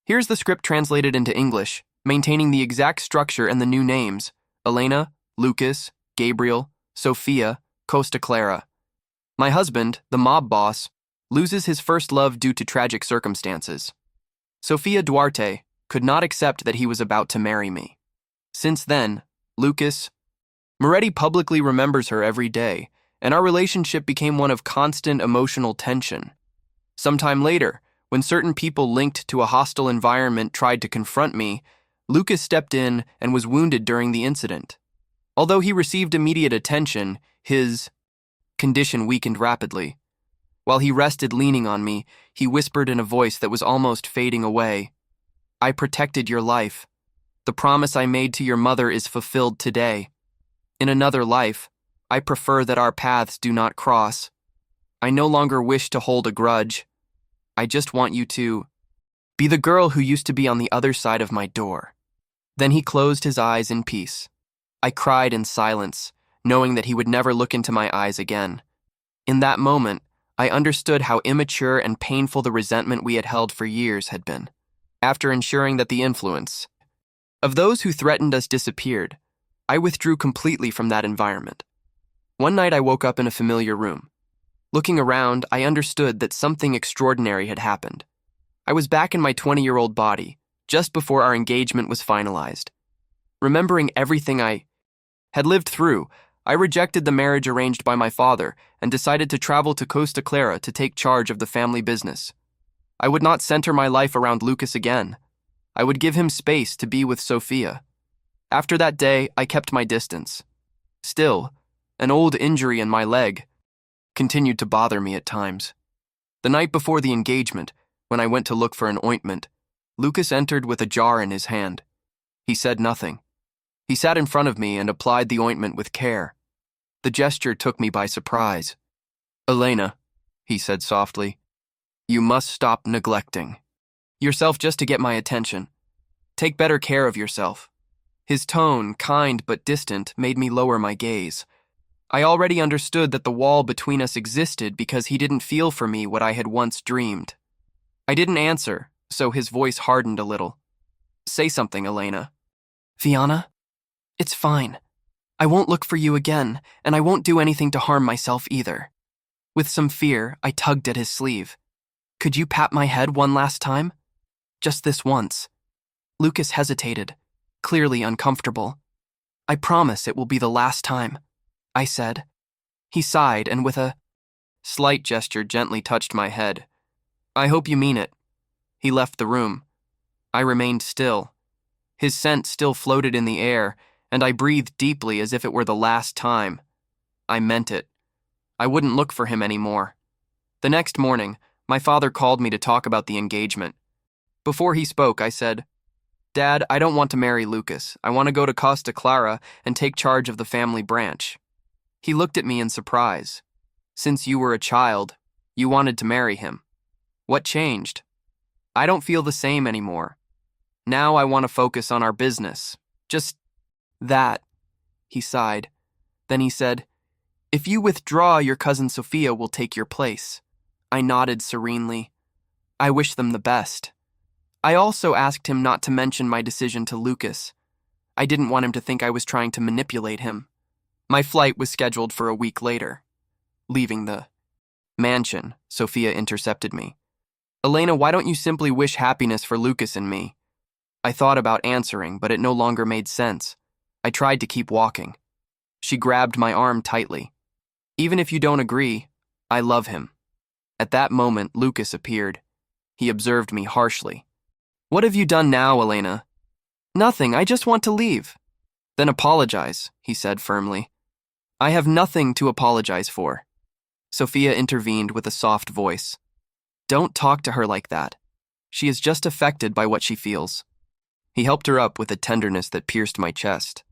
Here's the script translated into English, maintaining the exact structure and the new names: Elena, Lucas, Gabriel, Sofia, Costa Clara. My husband, the mob boss, loses his first love due to tragic circumstances. Sofia Duarte could not accept that he was about to marry me. Since then, Lucas Moretti publicly remembers her every day, and our relationship became one of constant emotional tension. Sometime later, when certain people linked to a hostile environment tried to confront me, Lucas stepped in and was wounded during the incident. Although he received immediate attention, his condition weakened rapidly. While he rested leaning on me, he whispered in a voice that was almost fading away, "I protected your life. The promise I made to your mother is fulfilled today. In another life, I prefer that our paths do not cross. I no longer wish to hold a grudge. I just want you to be the girl who used to be on the other side of my door." Then he closed his eyes in peace. I cried in silence, knowing that he would never look into my eyes again. In that moment, I understood how immature and painful the resentment we had held for years had been. After ensuring that the influence of those who threatened us disappeared, I withdrew completely from that environment. One night I woke up in a familiar room. Looking around, I understood that something extraordinary had happened. I was back in my 20-year-old body, just before our engagement was finalized. Remembering everything I had lived through, I rejected the marriage arranged by my father and decided to travel to Costa Clara to take charge of the family business. I would not center my life around Lucas again. I would give him space to be with Sofia. After that day, I kept my distance. Still, an old injury in my leg continued to bother me at times. The night before the engagement, when I went to look for an ointment, Lucas entered with a jar in his hand. He said nothing. He sat in front of me and applied the ointment with care. The gesture took me by surprise. "Elena," he said softly, "you must stop neglecting yourself just to get my attention. Take better care of yourself." His tone, kind but distant, made me lower my gaze. I already understood that the wall between us existed because he didn't feel for me what I had once dreamed. I didn't answer, so his voice hardened a little. "Say something, Elena." "Viana? It's fine. I won't look for you again, and I won't do anything to harm myself either." With some fear, I tugged at his sleeve. "Could you pat my head one last time? Just this once." Lucas hesitated, clearly uncomfortable. "I promise it will be the last time," I said. He sighed and with a slight gesture gently touched my head. "I hope you mean it." He left the room. I remained still. His scent still floated in the air, and I breathed deeply as if it were the last time. I meant it. I wouldn't look for him anymore. The next morning, my father called me to talk about the engagement. Before he spoke, I said, "Dad, I don't want to marry Lucas. I want to go to Costa Clara and take charge of the family branch." He looked at me in surprise. "Since you were a child, you wanted to marry him. What changed?" "I don't feel the same anymore. Now I want to focus on our business. Just that." He sighed. Then he said, "If you withdraw, your cousin Sofia will take your place." I nodded serenely. I wish them the best. I also asked him not to mention my decision to Lucas. I didn't want him to think I was trying to manipulate him. My flight was scheduled for a week later. Leaving the mansion, Sofia intercepted me. "Elena, why don't you simply wish happiness for Lucas and me?" I thought about answering, but it no longer made sense. I tried to keep walking. She grabbed my arm tightly. "Even if you don't agree, I love him." At that moment, Lucas appeared. He observed me harshly. "What have you done now, Elena?" "Nothing, I just want to leave." "Then apologize," he said firmly. "I have nothing to apologize for." Sofia intervened with a soft voice. "Don't talk to her like that. She is just affected by what she feels." He helped her up with a tenderness that pierced my chest.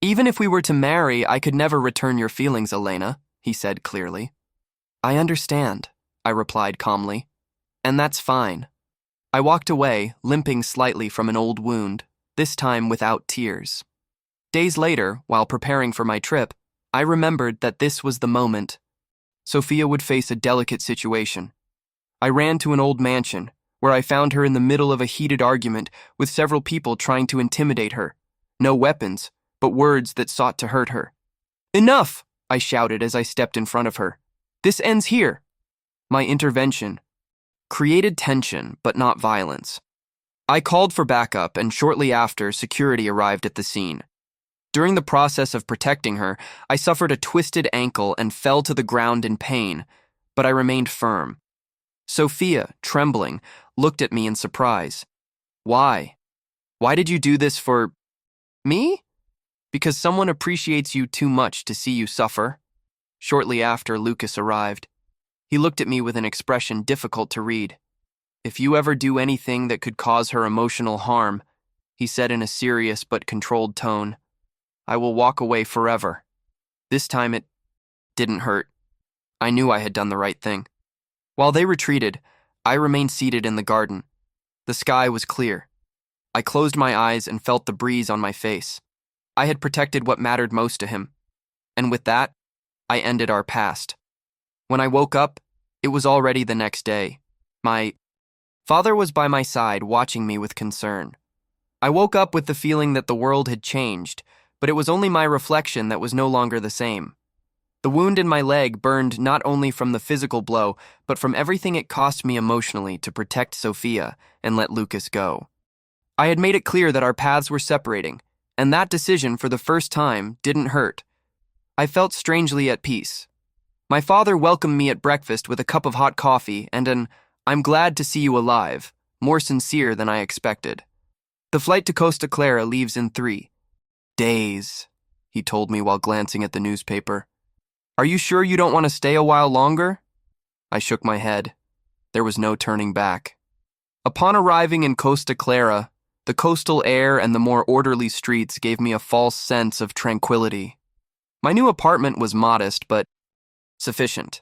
"Even if we were to marry, I could never return your feelings, Elena," he said clearly. "I understand," I replied calmly. "And that's fine." I walked away, limping slightly from an old wound, this time without tears. Days later, while preparing for my trip, I remembered that this was the moment. Sofia would face a delicate situation. I ran to an old mansion, where I found her in the middle of a heated argument with several people trying to intimidate her. No weapons, but words that sought to hurt her. "Enough!" I shouted as I stepped in front of her. "This ends here." My intervention created tension, but not violence. I called for backup, and shortly after, security arrived at the scene. During the process of protecting her, I suffered a twisted ankle and fell to the ground in pain, but I remained firm. Sofia, trembling, looked at me in surprise. "Why? Why did you do this for me?" "Because someone appreciates you too much to see you suffer." Shortly after, Lucas arrived. He looked at me with an expression difficult to read. "If you ever do anything that could cause her emotional harm," he said in a serious but controlled tone, "I will walk away forever." This time it didn't hurt. I knew I had done the right thing. While they retreated, I remained seated in the garden. The sky was clear. I closed my eyes and felt the breeze on my face. I had protected what mattered most to him. And with that, I ended our past. When I woke up, it was already the next day. My father was by my side, watching me with concern. I woke up with the feeling that the world had changed, but it was only my reflection that was no longer the same. The wound in my leg burned not only from the physical blow, but from everything it cost me emotionally to protect Sofia and let Lucas go. I had made it clear that our paths were separating, and that decision, for the first time, didn't hurt. I felt strangely at peace. My father welcomed me at breakfast with a cup of hot coffee and an "I'm glad to see you alive," more sincere than I expected. "The flight to Costa Clara leaves in 3 days, he told me while glancing at the newspaper. "Are you sure you don't want to stay a while longer?" I shook my head. There was no turning back. Upon arriving in Costa Clara, the coastal air and the more orderly streets gave me a false sense of tranquility. My new apartment was modest, but sufficient.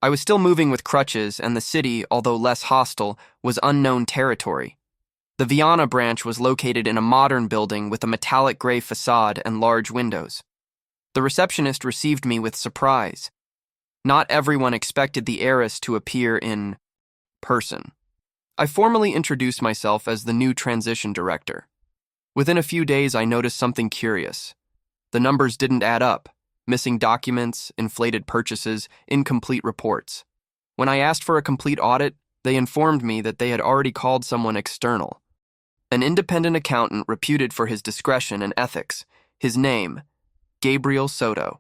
I was still moving with crutches, and the city, although less hostile, was unknown territory. The Viana branch was located in a modern building with a metallic gray facade and large windows. The receptionist received me with surprise. Not everyone expected the heiress to appear in person. I formally introduced myself as the new transition director. Within a few days, I noticed something curious. The numbers didn't add up. Missing documents, inflated purchases, incomplete reports. When I asked for a complete audit, they informed me that they had already called someone external. An independent accountant reputed for his discretion and ethics. His name, Gabriel Soto.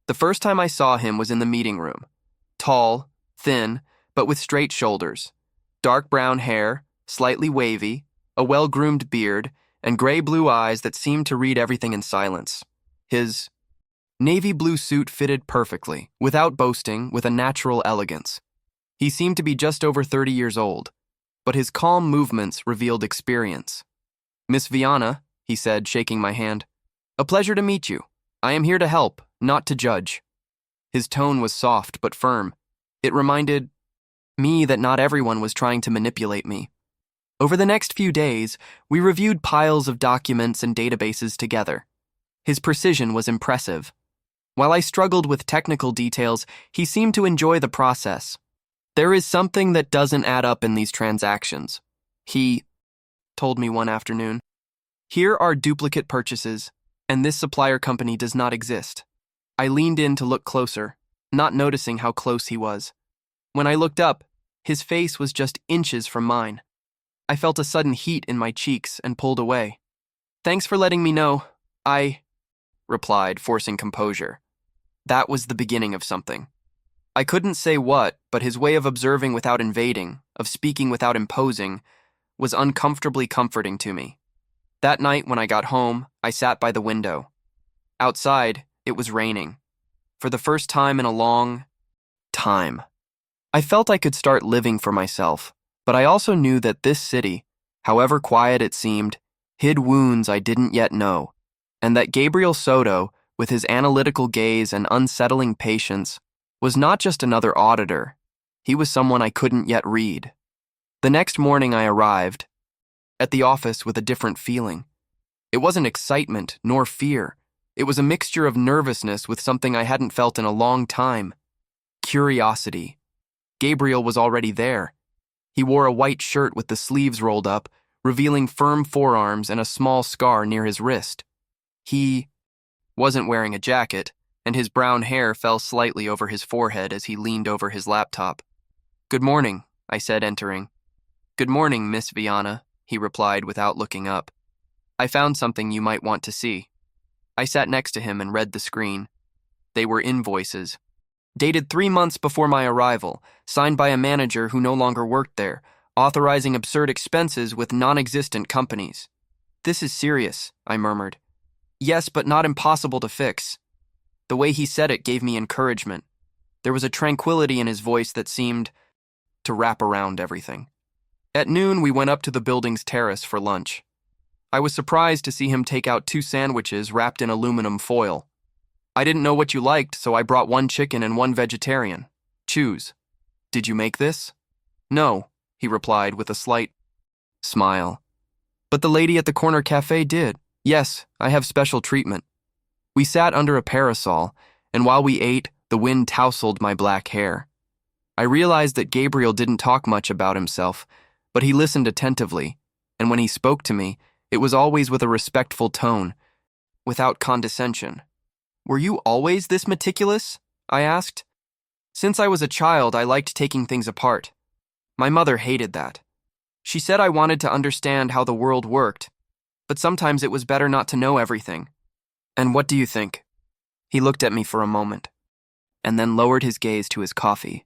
The first time I saw him was in the meeting room. Tall, thin, but with straight shoulders. Dark brown hair, slightly wavy, a well-groomed beard, and gray-blue eyes that seemed to read everything in silence. His navy blue suit fitted perfectly, without boasting, with a natural elegance. He seemed to be just over 30 years old, but his calm movements revealed experience. "Miss Viana," he said, shaking my hand. "A pleasure to meet you. I am here to help, not to judge." His tone was soft but firm. It reminded me that not everyone was trying to manipulate me. Over the next few days, we reviewed piles of documents and databases together. His precision was impressive. While I struggled with technical details, he seemed to enjoy the process. "There is something that doesn't add up in these transactions," he told me one afternoon. "Here are duplicate purchases, and this supplier company does not exist." I leaned in to look closer, not noticing how close he was. When I looked up, his face was just inches from mine. I felt a sudden heat in my cheeks and pulled away. "Thanks for letting me know," I replied, forcing composure. That was the beginning of something. I couldn't say what, but his way of observing without invading, of speaking without imposing, was uncomfortably comforting to me. That night when I got home, I sat by the window. Outside, it was raining. For the first time in a long time. I felt I could start living for myself, but I also knew that this city, however quiet it seemed, hid wounds I didn't yet know, and that Gabriel Soto, with his analytical gaze and unsettling patience, was not just another auditor. He was someone I couldn't yet read. The next morning I arrived at the office with a different feeling. It wasn't excitement nor fear. It was a mixture of nervousness with something I hadn't felt in a long time. Curiosity. Gabriel was already there. He wore a white shirt with the sleeves rolled up, revealing firm forearms and a small scar near his wrist. He wasn't wearing a jacket, and his brown hair fell slightly over his forehead as he leaned over his laptop. "Good morning," I said, entering. "Good morning, Miss Viana," he replied without looking up. "I found something you might want to see." I sat next to him and read the screen. They were invoices, dated 3 months before my arrival, signed by a manager who no longer worked there, authorizing absurd expenses with non-existent companies. "This is serious," I murmured. "Yes, but not impossible to fix." The way he said it gave me encouragement. There was a tranquility in his voice that seemed to wrap around everything. At noon, we went up to the building's terrace for lunch. I was surprised to see him take out 2 sandwiches wrapped in aluminum foil. "I didn't know what you liked, so I brought 1 chicken and 1 vegetarian. Choose." "Did you make this?" "No," he replied with a slight smile. "But the lady at the corner cafe did." "Yes, I have special treatment." We sat under a parasol, and while we ate, the wind tousled my black hair. I realized that Gabriel didn't talk much about himself, but he listened attentively, and when he spoke to me, it was always with a respectful tone, without condescension. "Were you always this meticulous?" I asked. "Since I was a child, I liked taking things apart. My mother hated that. She said I wanted to understand how the world worked, but sometimes it was better not to know everything." "And what do you think?" He looked at me for a moment, and then lowered his gaze to his coffee.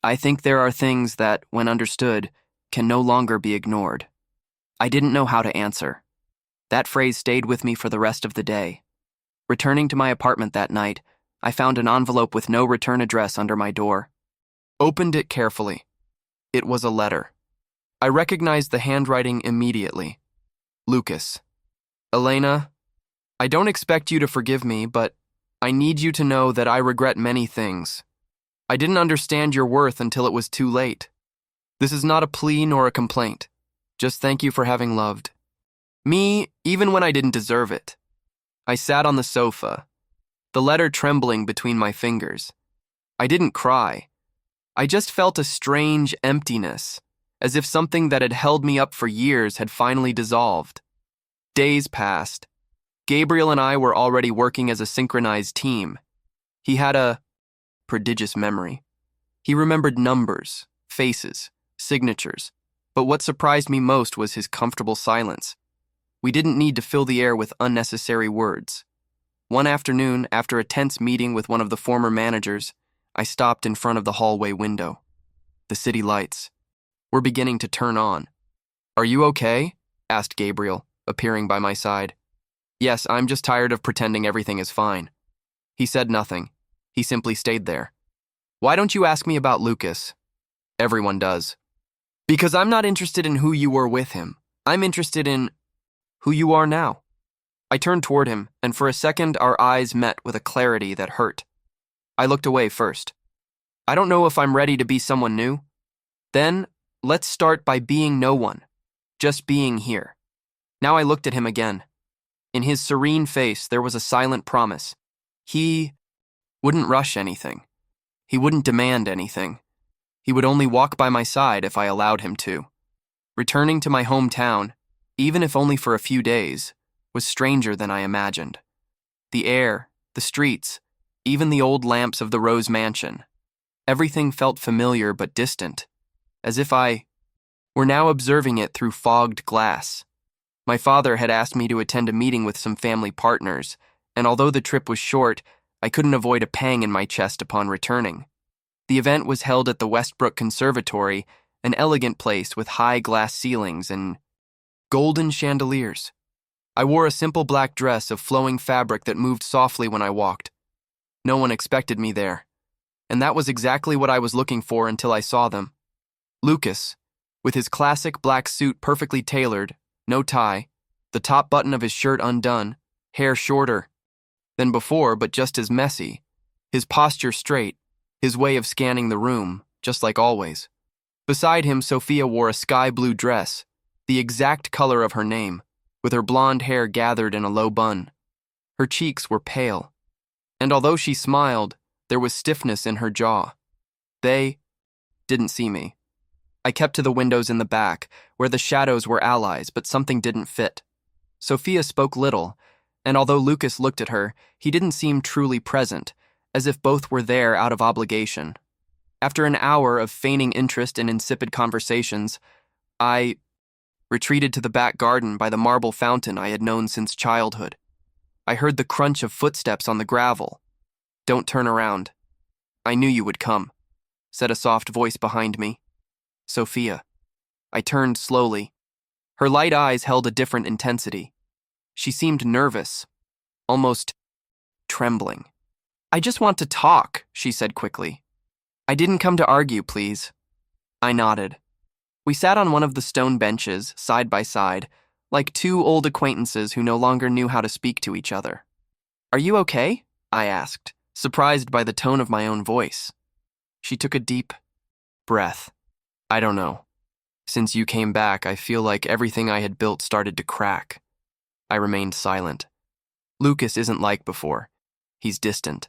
"I think there are things that, when understood, can no longer be ignored." I didn't know how to answer. That phrase stayed with me for the rest of the day. Returning to my apartment that night, I found an envelope with no return address under my door. Opened it carefully. It was a letter. I recognized the handwriting immediately. "Lucas. Elena, I don't expect you to forgive me, but I need you to know that I regret many things. I didn't understand your worth until it was too late. This is not a plea nor a complaint. Just thank you for having loved me, even when I didn't deserve it." I sat on the sofa, the letter trembling between my fingers. I didn't cry. I just felt a strange emptiness, as if something that had held me up for years had finally dissolved. Days passed. Gabriel and I were already working as a synchronized team. He had a prodigious memory. He remembered numbers, faces, signatures, but what surprised me most was his comfortable silence. We didn't need to fill the air with unnecessary words. One afternoon, after a tense meeting with one of the former managers, I stopped in front of the hallway window. The city lights were beginning to turn on. "Are you okay?" asked Gabriel, appearing by my side. "Yes, I'm just tired of pretending everything is fine." He said nothing. He simply stayed there. "Why don't you ask me about Lucas?" "Everyone does." "Because I'm not interested in who you were with him. I'm interested in who you are now." I turned toward him, and for a second our eyes met with a clarity that hurt. I looked away first. "I don't know if I'm ready to be someone new." "Then, let's start by being no one. Just being here." Now I looked at him again. In his serene face there was a silent promise. He wouldn't rush anything. He wouldn't demand anything. He would only walk by my side if I allowed him to. Returning to my hometown, even if only for a few days, was stranger than I imagined. The air, the streets, even the old lamps of the Rose Mansion. Everything felt familiar but distant, as if I were now observing it through fogged glass. My father had asked me to attend a meeting with some family partners, and although the trip was short, I couldn't avoid a pang in my chest upon returning. The event was held at the Westbrook Conservatory, an elegant place with high glass ceilings and golden chandeliers. I wore a simple black dress of flowing fabric that moved softly when I walked. No one expected me there, and that was exactly what I was looking for until I saw them. Lucas, with his classic black suit perfectly tailored, no tie, the top button of his shirt undone, hair shorter than before but just as messy, his posture straight, his way of scanning the room, just like always. Beside him, Sofia wore a sky blue dress, the exact color of her name, with her blonde hair gathered in a low bun. Her cheeks were pale, and although she smiled, there was stiffness in her jaw. They didn't see me. I kept to the windows in the back, where the shadows were allies, but something didn't fit. Sofia spoke little, and although Lucas looked at her, he didn't seem truly present, as if both were there out of obligation. After an hour of feigning interest in insipid conversations, I retreated to the back garden by the marble fountain I had known since childhood. I heard the crunch of footsteps on the gravel. "Don't turn around. I knew you would come," said a soft voice behind me. Sofia. I turned slowly. Her light eyes held a different intensity. She seemed nervous, almost trembling. "I just want to talk," she said quickly. "I didn't come to argue, please." I nodded. We sat on one of the stone benches, side by side, like two old acquaintances who no longer knew how to speak to each other. "Are you okay?" I asked, surprised by the tone of my own voice. She took a deep breath. "I don't know. Since you came back, I feel like everything I had built started to crack." I remained silent. Lucas isn't like before. He's distant.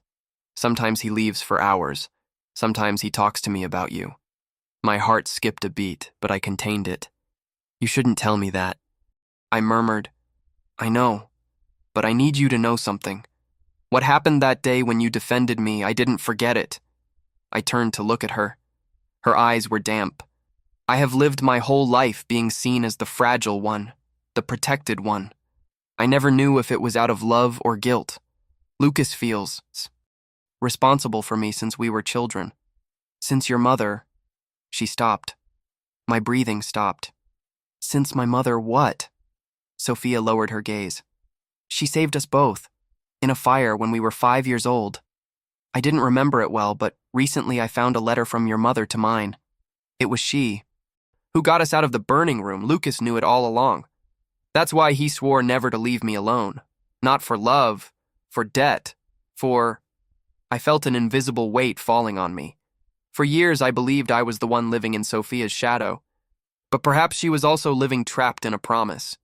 Sometimes he leaves for hours. Sometimes he talks to me about you. My heart skipped a beat, but I contained it. "You shouldn't tell me that." I murmured. "I know, but I need you to know something. What happened that day when you defended me, I didn't forget it." I turned to look at her. Her eyes were damp. "I have lived my whole life being seen as the fragile one, the protected one. I never knew if it was out of love or guilt. Lucas feels responsible for me since we were children. Since your mother..." She stopped. My breathing stopped. "Since my mother what?" Sofia lowered her gaze. "She saved us both, in a fire when we were 5 years old. I didn't remember it well, but recently I found a letter from your mother to mine. It was she who got us out of the burning room. Lucas knew it all along. That's why he swore never to leave me alone. Not for love, for debt, for..." I felt an invisible weight falling on me. For years I believed I was the one living in Sofia's shadow, but perhaps she was also living trapped in a promise.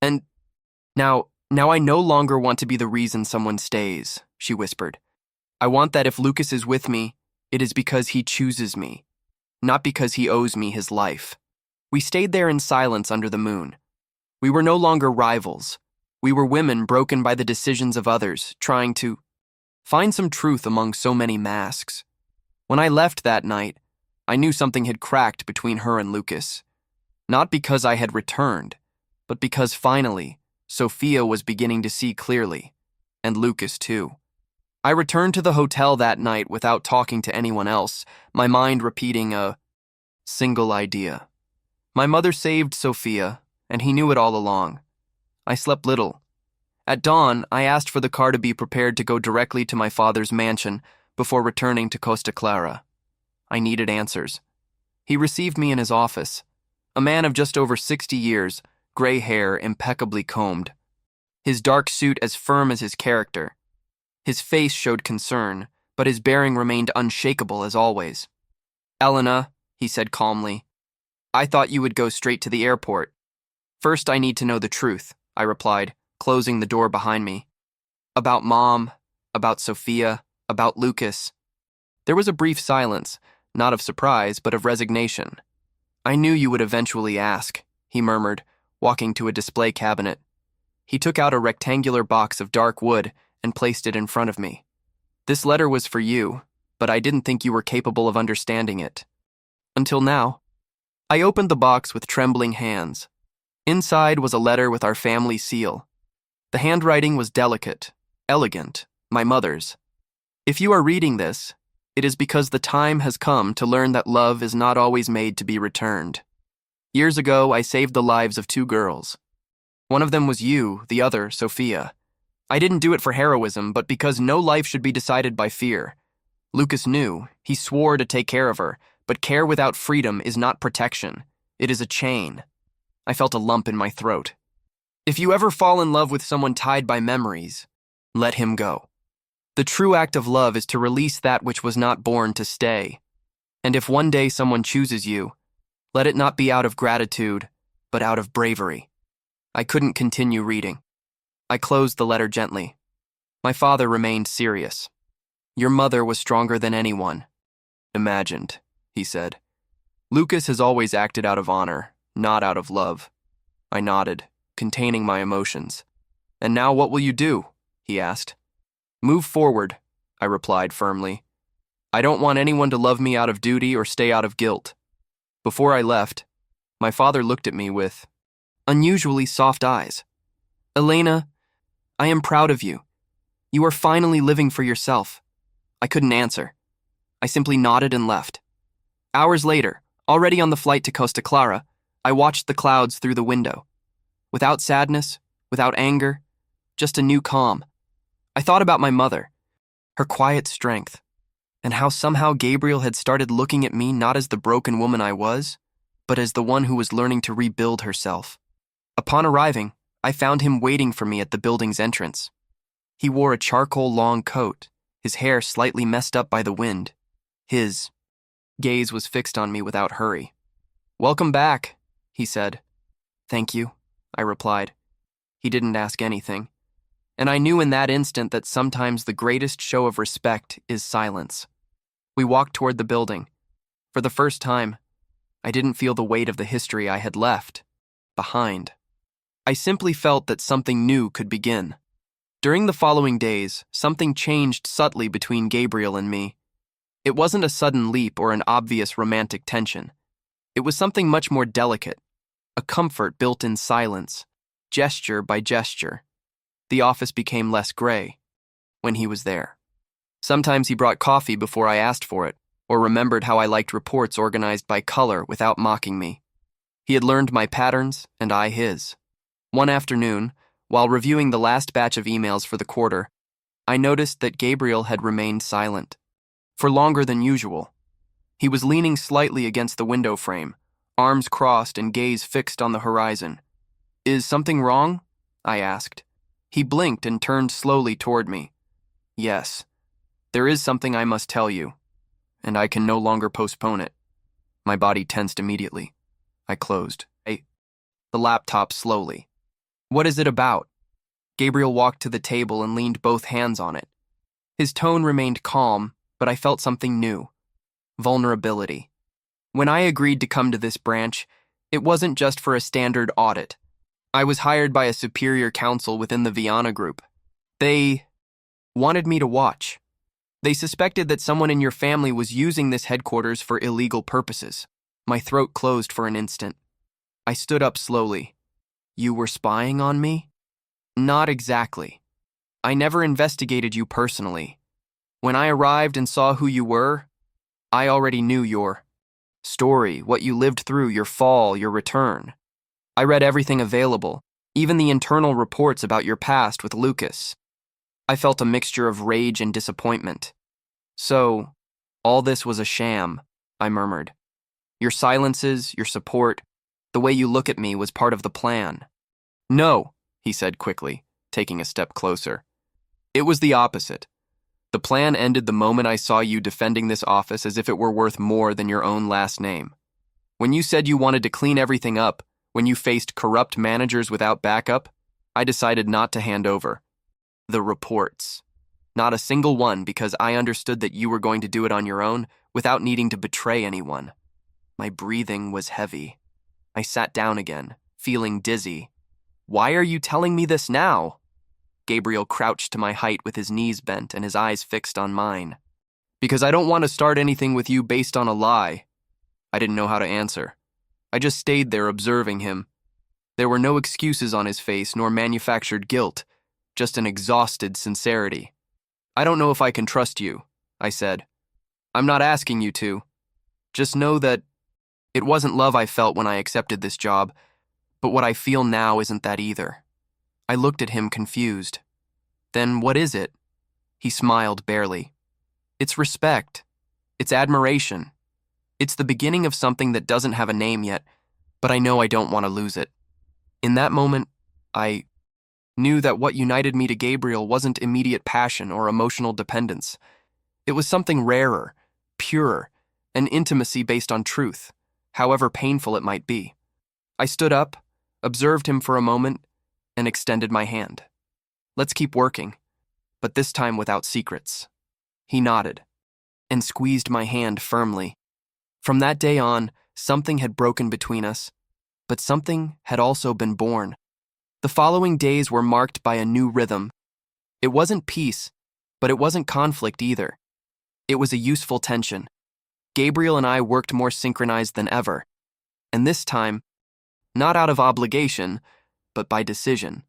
"And now I no longer want to be the reason someone stays," she whispered. "I want that if Lucas is with me, it is because he chooses me, not because he owes me his life." We stayed there in silence under the moon. We were no longer rivals. We were women broken by the decisions of others, trying to find some truth among so many masks. When I left that night, I knew something had cracked between her and Lucas. Not because I had returned, but because finally, Sofia was beginning to see clearly, and Lucas too. I returned to the hotel that night without talking to anyone else, my mind repeating a single idea. My mother saved Sofia, and he knew it all along. I slept little. At dawn, I asked for the car to be prepared to go directly to my father's mansion before returning to Costa Clara. I needed answers. He received me in his office, a man of just over 60 years, gray hair impeccably combed. His dark suit as firm as his character. His face showed concern, but his bearing remained unshakable as always. "Elena," he said calmly, "I thought you would go straight to the airport." "First, I need to know the truth," I replied, closing the door behind me. "About Mom, about Sofia, about Lucas." There was a brief silence, not of surprise, but of resignation. "I knew you would eventually ask," he murmured, walking to a display cabinet. He took out a rectangular box of dark wood and placed it in front of me. "This letter was for you, but I didn't think you were capable of understanding it. Until now." I opened the box with trembling hands. Inside was a letter with our family seal. The handwriting was delicate, elegant, my mother's. "If you are reading this, it is because the time has come to learn that love is not always made to be returned. Years ago, I saved the lives of 2 girls. One of them was you, the other, Sofia. I didn't do it for heroism, but because no life should be decided by fear. Lucas knew. He swore to take care of her, but care without freedom is not protection. It is a chain." I felt a lump in my throat. "If you ever fall in love with someone tied by memories, let him go. The true act of love is to release that which was not born to stay. And if one day someone chooses you, let it not be out of gratitude, but out of bravery." I couldn't continue reading. I closed the letter gently. My father remained serious. "Your mother was stronger than anyone imagined," he said. Lucas has always acted out of honor, not out of love. I nodded, containing my emotions. And now what will you do? He asked. Move forward, I replied firmly. I don't want anyone to love me out of duty or stay out of guilt. Before I left, my father looked at me with unusually soft eyes. Elena, I am proud of you. You are finally living for yourself. I couldn't answer. I simply nodded and left. Hours later, already on the flight to Costa Clara, I watched the clouds through the window. Without sadness, without anger, just a new calm. I thought about my mother, her quiet strength, and how somehow Gabriel had started looking at me not as the broken woman I was, but as the one who was learning to rebuild herself. Upon arriving, I found him waiting for me at the building's entrance. He wore a charcoal long coat, his hair slightly messed up by the wind. His gaze was fixed on me without hurry. Welcome back, he said. Thank you, I replied. He didn't ask anything. And I knew in that instant that sometimes the greatest show of respect is silence. We walked toward the building. For the first time, I didn't feel the weight of the history I had left behind. I simply felt that something new could begin. During the following days, something changed subtly between Gabriel and me. It wasn't a sudden leap or an obvious romantic tension. It was something much more delicate, a comfort built in silence, gesture by gesture. The office became less gray when he was there. Sometimes he brought coffee before I asked for it, or remembered how I liked reports organized by color without mocking me. He had learned my patterns, and I his. One afternoon, while reviewing the last batch of emails for the quarter, I noticed that Gabriel had remained silent. For longer than usual. He was leaning slightly against the window frame, arms crossed and gaze fixed on the horizon. Is something wrong? I asked. He blinked and turned slowly toward me. Yes, there is something I must tell you, and I can no longer postpone it. My body tensed immediately. I closed the laptop slowly. What is it about? Gabriel walked to the table and leaned both hands on it. His tone remained calm, but I felt something new. Vulnerability. When I agreed to come to this branch, it wasn't just for a standard audit. I was hired by a superior council within the Viana group. They wanted me to watch. They suspected that someone in your family was using this headquarters for illegal purposes. My throat closed for an instant. I stood up slowly. You were spying on me? Not exactly. I never investigated you personally. When I arrived and saw who you were, I already knew your story, what you lived through, your fall, your return. I read everything available, even the internal reports about your past with Lucas. I felt a mixture of rage and disappointment. So, all this was a sham, I murmured. Your silences, your support, the way you look at me was part of the plan. No, he said quickly, taking a step closer. It was the opposite. The plan ended the moment I saw you defending this office as if it were worth more than your own last name. When you said you wanted to clean everything up, when you faced corrupt managers without backup, I decided not to hand over the reports. Not a single one, because I understood that you were going to do it on your own without needing to betray anyone. My breathing was heavy. I sat down again, feeling dizzy. Why are you telling me this now? Gabriel crouched to my height with his knees bent and his eyes fixed on mine. Because I don't want to start anything with you based on a lie. I didn't know how to answer. I just stayed there observing him. There were no excuses on his face nor manufactured guilt, just an exhausted sincerity. I don't know if I can trust you, I said. I'm not asking you to. Just know that it wasn't love I felt when I accepted this job, but what I feel now isn't that either. I looked at him confused. Then what is it? He smiled barely. It's respect. It's admiration. It's the beginning of something that doesn't have a name yet, but I know I don't want to lose it. In that moment, I knew that what united me to Gabriel wasn't immediate passion or emotional dependence. It was something rarer, purer, an intimacy based on truth, however painful it might be. I stood up, observed him for a moment, and extended my hand. Let's keep working, but this time without secrets. He nodded and squeezed my hand firmly. From that day on, Something had broken between us, but something had also been born. The following days were marked by a new rhythm. It wasn't peace, but it wasn't conflict either. It was a useful tension. Gabriel and I worked more synchronized than ever, and this time, not out of obligation, but by decision.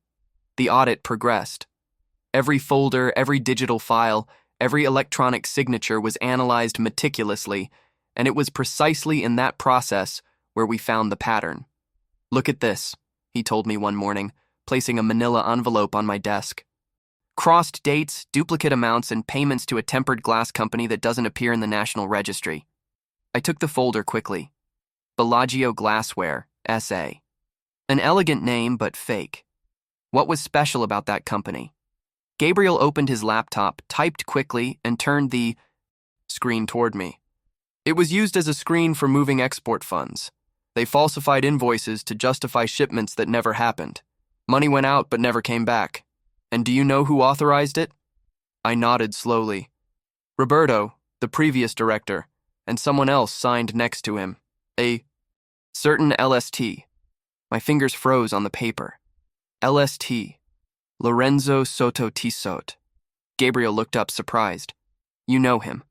The audit progressed. Every folder, every digital file, every electronic signature was analyzed meticulously, and it was precisely in that process where we found the pattern. "Look at this," he told me one morning, placing a manila envelope on my desk. "Crossed dates, duplicate amounts, and payments to a tempered glass company that doesn't appear in the National Registry." I took the folder quickly. Bellagio Glassware, S.A. An elegant name, but fake. What was special about that company? Gabriel opened his laptop, typed quickly, and turned the screen toward me. It was used as a screen for moving export funds. They falsified invoices to justify shipments that never happened. Money went out but never came back. And do you know who authorized it? I nodded slowly. Roberto, the previous director, and someone else signed next to him. A certain LST. My fingers froze on the paper. LST. Lorenzo Soto Tissot. Gabriel looked up surprised. You know him.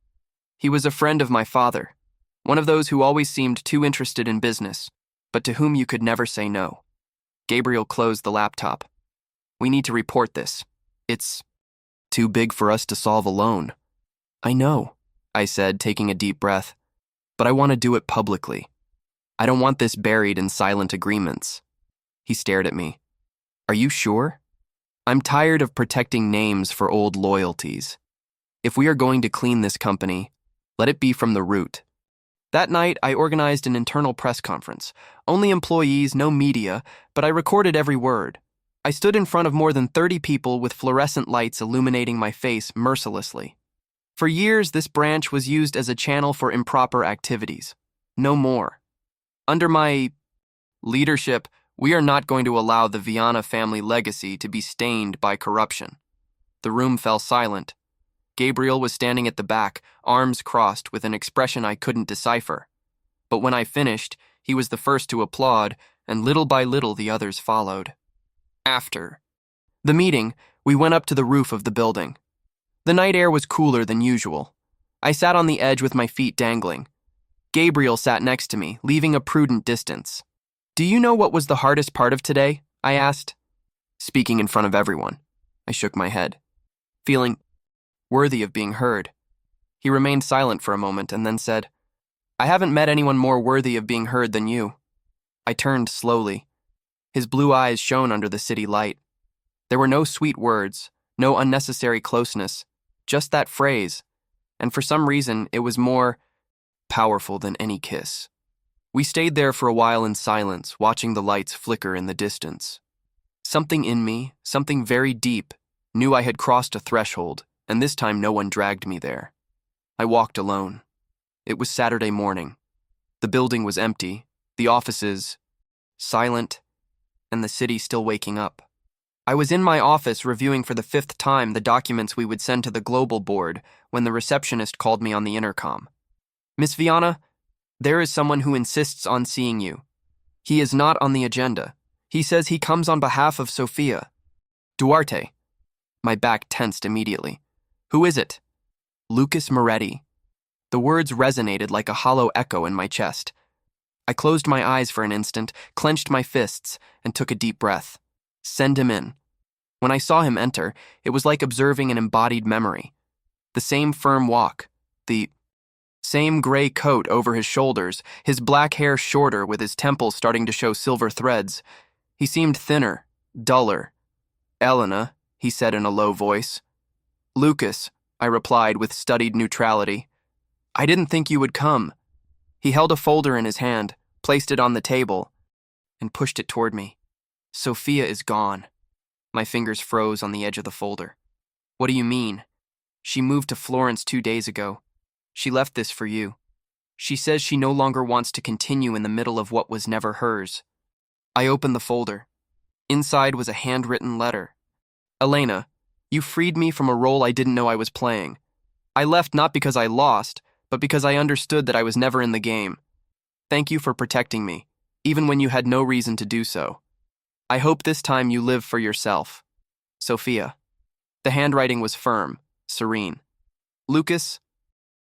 He was a friend of my father, one of those who always seemed too interested in business, but to whom you could never say no. Gabriel closed the laptop. We need to report this. It's too big for us to solve alone. I know, I said, taking a deep breath, but I want to do it publicly. I don't want this buried in silent agreements. He stared at me. Are you sure? I'm tired of protecting names for old loyalties. If we are going to clean this company, let it be from the root. That night, I organized an internal press conference. Only employees, no media, but I recorded every word. I stood in front of more than 30 people with fluorescent lights illuminating my face mercilessly. For years, this branch was used as a channel for improper activities. No more. Under my leadership, we are not going to allow the Viana family legacy to be stained by corruption. The room fell silent. Gabriel was standing at the back, arms crossed, with an expression I couldn't decipher. But when I finished, he was the first to applaud, and little by little the others followed. After the meeting, we went up to the roof of the building. The night air was cooler than usual. I sat on the edge with my feet dangling. Gabriel sat next to me, leaving a prudent distance. Do you know what was the hardest part of today? I asked. Speaking in front of everyone. I shook my head, feeling worthy of being heard. He remained silent for a moment and then said, I haven't met anyone more worthy of being heard than you. I turned slowly. His blue eyes shone under the city light. There were no sweet words, no unnecessary closeness, just that phrase, and for some reason it was more powerful than any kiss. We stayed there for a while in silence, watching the lights flicker in the distance. Something in me, something very deep, knew I had crossed a threshold, and this time no one dragged me there. I walked alone. It was Saturday morning. The building was empty, the offices silent, and the city still waking up. I was in my office reviewing for the 5th time the documents we would send to the global board when the receptionist called me on the intercom. Miss Viana, there is someone who insists on seeing you. He is not on the agenda. He says he comes on behalf of Sofia. Duarte. My back tensed immediately. Who is it? Lucas Moretti. The words resonated like a hollow echo in my chest. I closed my eyes for an instant, clenched my fists, and took a deep breath. Send him in. When I saw him enter, it was like observing an embodied memory. The same firm walk, the same gray coat over his shoulders, his black hair shorter with his temples starting to show silver threads. He seemed thinner, duller. Elena, he said in a low voice. Lucas, I replied with studied neutrality. I didn't think you would come. He held a folder in his hand, placed it on the table, and pushed it toward me. Sofia is gone. My fingers froze on the edge of the folder. What do you mean? She moved to Florence 2 days ago. She left this for you. She says she no longer wants to continue in the middle of what was never hers. I opened the folder. Inside was a handwritten letter. Elena, you freed me from a role I didn't know I was playing. I left not because I lost, but because I understood that I was never in the game. Thank you for protecting me, even when you had no reason to do so. I hope this time you live for yourself. Sofia. The handwriting was firm, serene. Lucas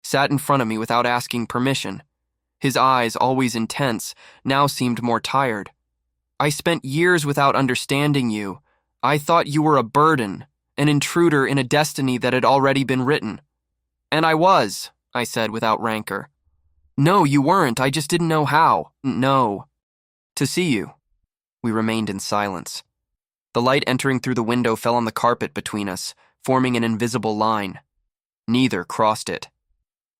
sat in front of me without asking permission. His eyes, always intense, now seemed more tired. I spent years without understanding you. I thought you were a burden, an intruder in a destiny that had already been written. And I was, I said without rancor. No, you weren't. I just didn't know how. No. To see you. We remained in silence. The light entering through the window fell on the carpet between us, forming an invisible line. Neither crossed it.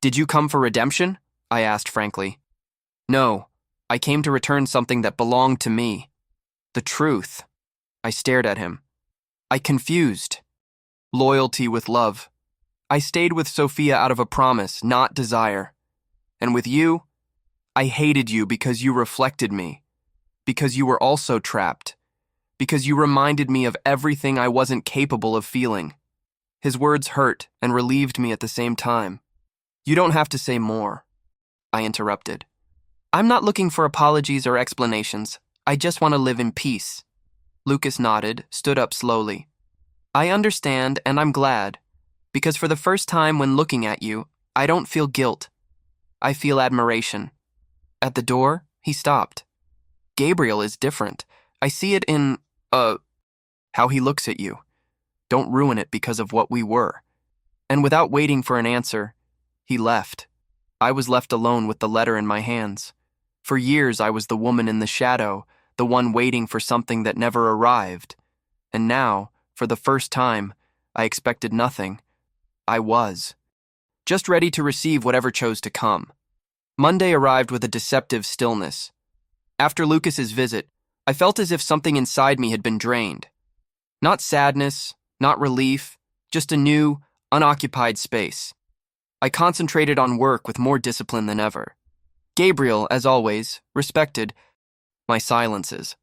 Did you come for redemption? I asked frankly. No, I came to return something that belonged to me. The truth. I stared at him. I confused. Loyalty with love. I stayed with Sofia out of a promise, not desire. And with you, I hated you because you reflected me. Because you were also trapped. Because you reminded me of everything I wasn't capable of feeling. His words hurt and relieved me at the same time. You don't have to say more, I interrupted. I'm not looking for apologies or explanations. I just want to live in peace. Lucas nodded, stood up slowly. I understand, and I'm glad. Because for the first time when looking at you, I don't feel guilt. I feel admiration. At the door, he stopped. Gabriel is different. I see it in, how he looks at you. Don't ruin it because of what we were. And without waiting for an answer, he left. I was left alone with the letter in my hands. For years, I was the woman in the shadow, the one waiting for something that never arrived. And now, for the first time, I expected nothing. I was. Just ready to receive whatever chose to come. Monday arrived with a deceptive stillness. After Lucas's visit, I felt as if something inside me had been drained. Not sadness, not relief, just a new, unoccupied space. I concentrated on work with more discipline than ever. Gabriel, as always, respected my silences.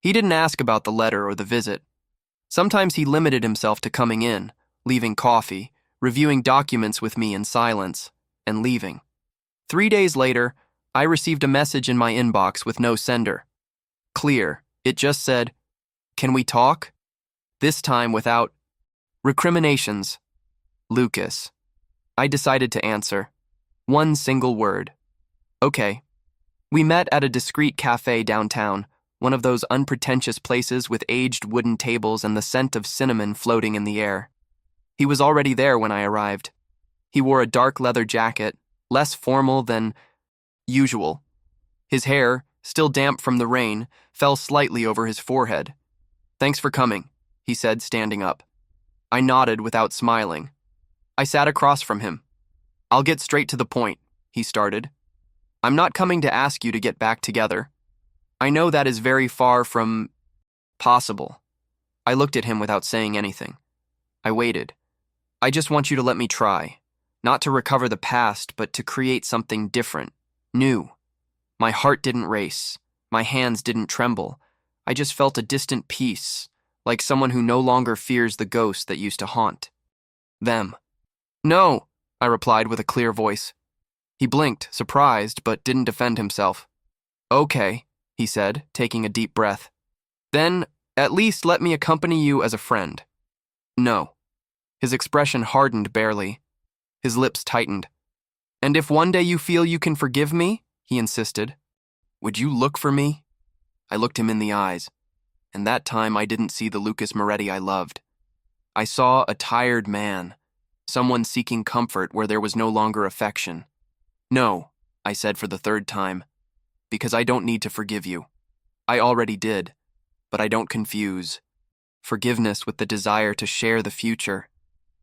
He didn't ask about the letter or the visit. Sometimes he limited himself to coming in, leaving coffee, reviewing documents with me in silence, and leaving. 3 days later, I received a message in my inbox with no sender. Clear, it just said, "Can we talk?" This time without recriminations. Lucas. I decided to answer. One single word. Okay. We met at a discreet cafe downtown, one of those unpretentious places with aged wooden tables and the scent of cinnamon floating in the air. He was already there when I arrived. He wore a dark leather jacket, less formal than usual. His hair, still damp from the rain, fell slightly over his forehead. Thanks for coming, he said, standing up. I nodded without smiling. I sat across from him. I'll get straight to the point, he started. I'm not coming to ask you to get back together. I know that is very far from possible. I looked at him without saying anything. I waited. I just want you to let me try. Not to recover the past, but to create something different, new. My heart didn't race. My hands didn't tremble. I just felt a distant peace, like someone who no longer fears the ghost that used to haunt them. No, I replied with a clear voice. He blinked, surprised, but didn't defend himself. Okay, he said, taking a deep breath. Then, at least let me accompany you as a friend. No. His expression hardened barely. His lips tightened. And if one day you feel you can forgive me, he insisted, would you look for me? I looked him in the eyes, and that time I didn't see the Lucas Moretti I loved. I saw a tired man, someone seeking comfort where there was no longer affection. No, I said for the third time, because I don't need to forgive you. I already did, but I don't confuse forgiveness with the desire to share the future.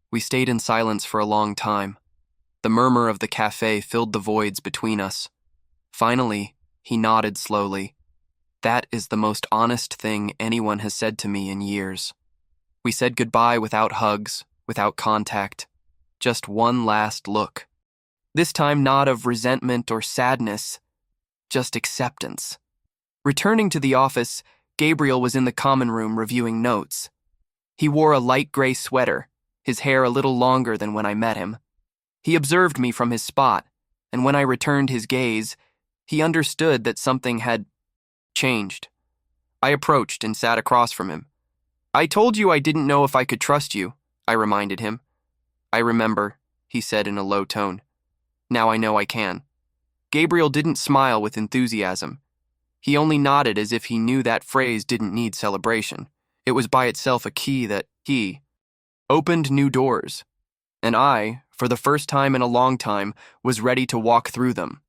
We stayed in silence for a long time. The murmur of the cafe filled the voids between us. Finally, he nodded slowly. That is the most honest thing anyone has said to me in years. We said goodbye without hugs, without contact. Just one last look. This time not of resentment or sadness, just acceptance. Returning to the office, Gabriel was in the common room reviewing notes. He wore a light gray sweater, his hair a little longer than when I met him. He observed me from his spot, and when I returned his gaze, He understood that something had changed. I approached and sat across from him. "I told you I didn't know if I could trust you," I reminded him. "I remember," he said in a low tone. "Now I know I can." Gabriel didn't smile with enthusiasm. He only nodded as if he knew that phrase didn't need celebration. It was by itself a key that he opened new doors, and I, for the first time in a long time, was ready to walk through them.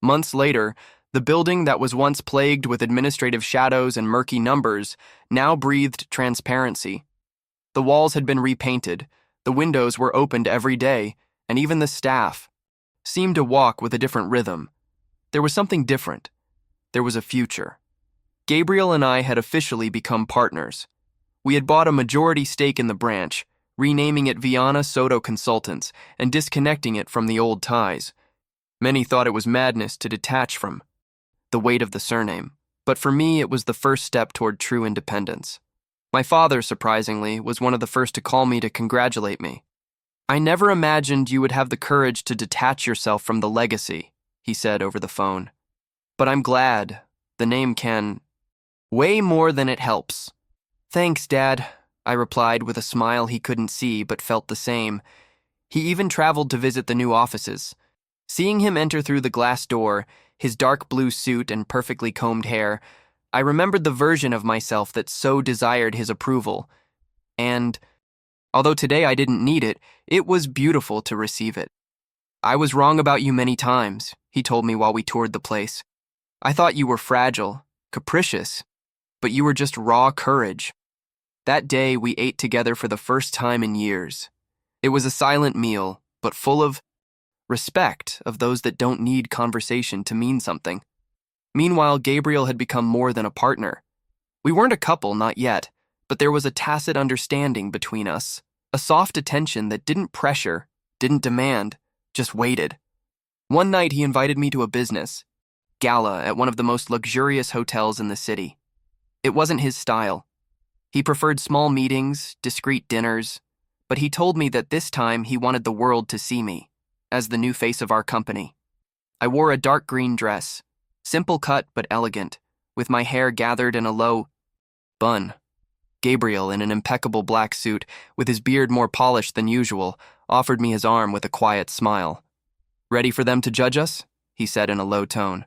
Months later, the building that was once plagued with administrative shadows and murky numbers now breathed transparency. The walls had been repainted, the windows were opened every day, and even the staff seemed to walk with a different rhythm. There was something different. There was a future. Gabriel and I had officially become partners. We had bought a majority stake in the branch, renaming it Viana Soto Consultants and disconnecting it from the old ties. Many thought it was madness to detach from the weight of the surname, but for me it was the first step toward true independence. My father, surprisingly, was one of the first to call me to congratulate me. "I never imagined you would have the courage to detach yourself from the legacy," he said over the phone. "But I'm glad. The name can way more than it helps." "Thanks, Dad," I replied with a smile he couldn't see but felt the same. He even traveled to visit the new offices. Seeing him enter through the glass door, his dark blue suit and perfectly combed hair, I remembered the version of myself that so desired his approval. And, although today I didn't need it, it was beautiful to receive it. "I was wrong about you many times," he told me while we toured the place. "I thought you were fragile, capricious, but you were just raw courage." That day, we ate together for the first time in years. It was a silent meal, but full of respect of those that don't need conversation to mean something. Meanwhile, Gabriel had become more than a partner. We weren't a couple, not yet, but there was a tacit understanding between us, a soft attention that didn't pressure, didn't demand, just waited. One night, he invited me to a business gala at one of the most luxurious hotels in the city. It wasn't his style. He preferred small meetings, discreet dinners, but he told me that this time he wanted the world to see me as the new face of our company. I wore a dark green dress, simple cut but elegant, with my hair gathered in a low bun. Gabriel, in an impeccable black suit, with his beard more polished than usual, offered me his arm with a quiet smile. "Ready for them to judge us?" he said in a low tone.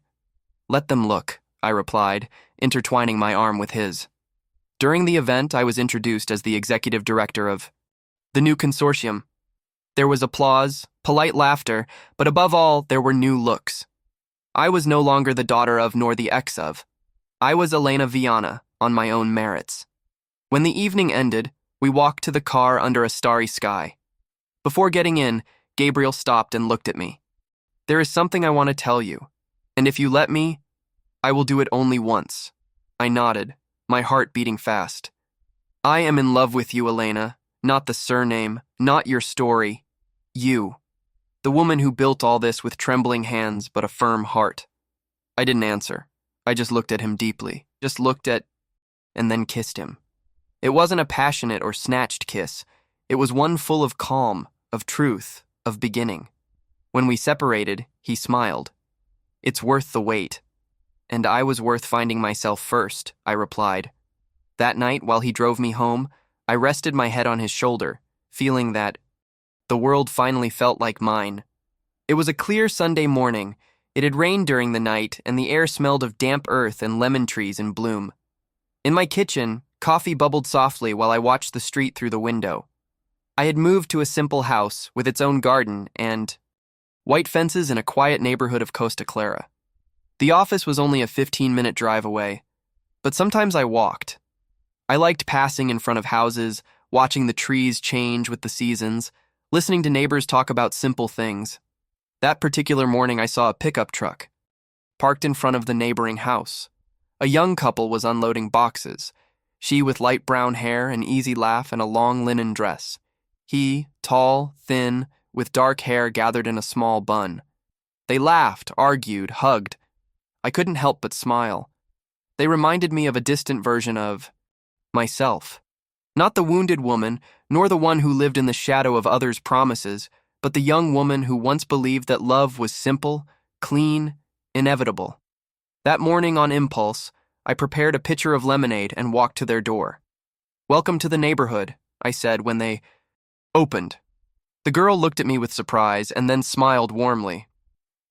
"Let them look," I replied, intertwining my arm with his. During the event, I was introduced as the executive director of the new consortium. There was applause, polite laughter, but above all, there were new looks. I was no longer the daughter of nor the ex of. I was Elena Viana, on my own merits. When the evening ended, we walked to the car under a starry sky. Before getting in, Gabriel stopped and looked at me. "There is something I want to tell you, and if you let me, I will do it only once." I nodded, my heart beating fast. "I am in love with you, Elena, not the surname, not your story. You, the woman who built all this with trembling hands but a firm heart." I didn't answer. I just looked at him deeply, and then kissed him. It wasn't a passionate or snatched kiss. It was one full of calm, of truth, of beginning. When we separated, he smiled. "It's worth the wait." "And I was worth finding myself first," I replied. That night, while he drove me home, I rested my head on his shoulder, feeling that the world finally felt like mine. It was a clear Sunday morning. It had rained during the night, and the air smelled of damp earth and lemon trees in bloom. In my kitchen, coffee bubbled softly while I watched the street through the window. I had moved to a simple house with its own garden and white fences in a quiet neighborhood of Costa Clara. The office was only a 15-minute drive away, but sometimes I walked. I liked passing in front of houses, watching the trees change with the seasons, listening to neighbors talk about simple things. That particular morning, I saw a pickup truck parked in front of the neighboring house. A young couple was unloading boxes, she with light brown hair, an easy laugh, and a long linen dress. He, tall, thin, with dark hair gathered in a small bun. They laughed, argued, hugged. I couldn't help but smile. They reminded me of a distant version of myself. Not the wounded woman, nor the one who lived in the shadow of others' promises, but the young woman who once believed that love was simple, clean, inevitable. That morning on impulse, I prepared a pitcher of lemonade and walked to their door. "Welcome to the neighborhood," I said when they opened. The girl looked at me with surprise and then smiled warmly.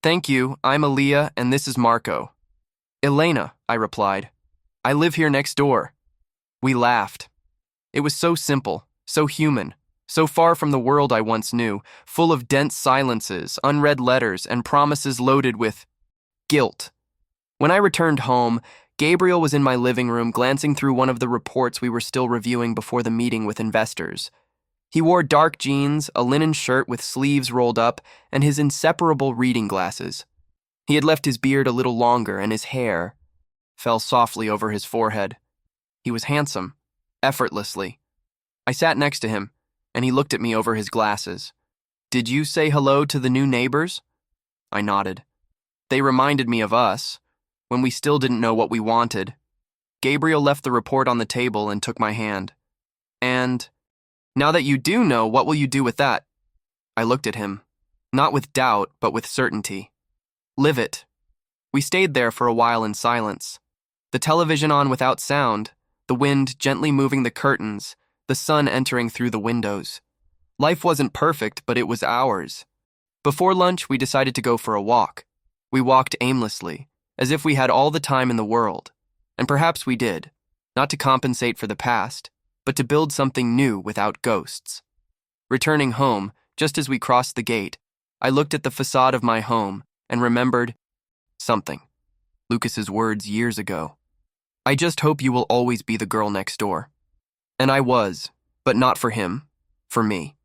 "Thank you, I'm Aaliyah and this is Marco." "Elena," I replied. "I live here next door." We laughed. It was so simple, so human, so far from the world I once knew, full of dense silences, unread letters, and promises loaded with guilt. When I returned home, Gabriel was in my living room glancing through one of the reports we were still reviewing before the meeting with investors. He wore dark jeans, a linen shirt with sleeves rolled up, and his inseparable reading glasses. He had left his beard a little longer, and his hair fell softly over his forehead. He was handsome, effortlessly. I sat next to him, and he looked at me over his glasses. "Did you say hello to the new neighbors?" I nodded. They reminded me of us, when we still didn't know what we wanted. Gabriel left the report on the table and took my hand. "And now that you do know, what will you do with that?" I looked at him, not with doubt, but with certainty. "Live it." We stayed there for a while in silence. The television on without sound, the wind gently moving the curtains, the sun entering through the windows. Life wasn't perfect, but it was ours. Before lunch, we decided to go for a walk. We walked aimlessly, as if we had all the time in the world. And perhaps we did, not to compensate for the past, but to build something new without ghosts. Returning home, just as we crossed the gate, I looked at the facade of my home and remembered something. Lucas's words years ago. "I just hope you will always be the girl next door." And I was, but not for him, for me.